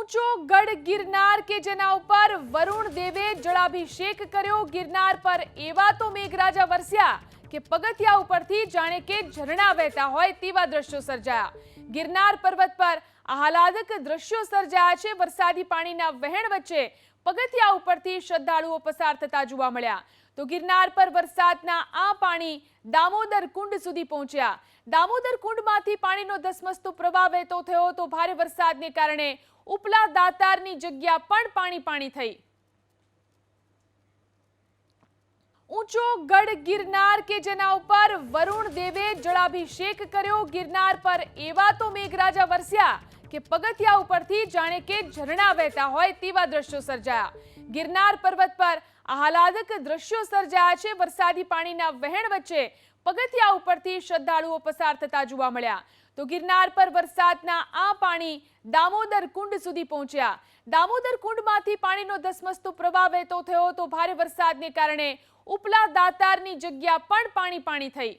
ઊંચો ગઢ ગિરનાર કે જેના ઉપર વરુણ દેવે જળાભિષેક કર્યો। ગિરનાર પર એવા તો મેઘરાજા વરસ્યા કે પગથિયા ઉપરથી જાણે કે ઝરણા વહેતા હોય તેવા દ્રશ્યો સર્જાયા। ગિરનાર પર્વત પર આહલાદક દ્રશ્યો સર્જાયા છે। વરસાદી પાણીના વહેણ વચ્ચે પગથિયા ઉપરથી શ્રદ્ધાળુઓ પસાર થતા જોવા મળ્યા। તો ગિરનાર પર વરસાદના આ પાણી દામોદર કુંડ સુધી પહોંચ્યા। દામોદર કુંડમાંથી પાણીનો ધસમસતો પ્રવાહ વહેતો થયો તો ભારે વરસાદને કારણે ઉપલા દાતારની જગ્યા પણ પાણી થઈ। ઊંચો ગઢ ગિરનાર કે જેના ઉપર વરુણ દેવે જળાભિષેક કર્યો। ગિરનાર પર એવા તો મેઘરાજા વરસ્યા કે પગથિયા ઉપરથી જાણે કે ઝરણા વહેતા હોય તેવા દ્રશ્યો સર્જાયા। ગિરનાર પર્વત પર આહલાદક દ્રશ્યો સર્જાયા છે। વરસાદી પાણીના વહેણ વચ્ચે પગથિયા ઉપરથી શ્રદ્ધાળુઓ પસાર થતા જોવા મળ્યા। તો ગિરનાર પર વરસાદના આ પાણી દામોદર કુંડ સુધી પહોંચ્યા। દામોદર કુંડમાંથી પાણીનો ધસમસતો પ્રવાહ વહેતો થયો તો ભારે વરસાદને કારણે ઉપલા દાતારની જગ્યા પણ પાણી થઈ।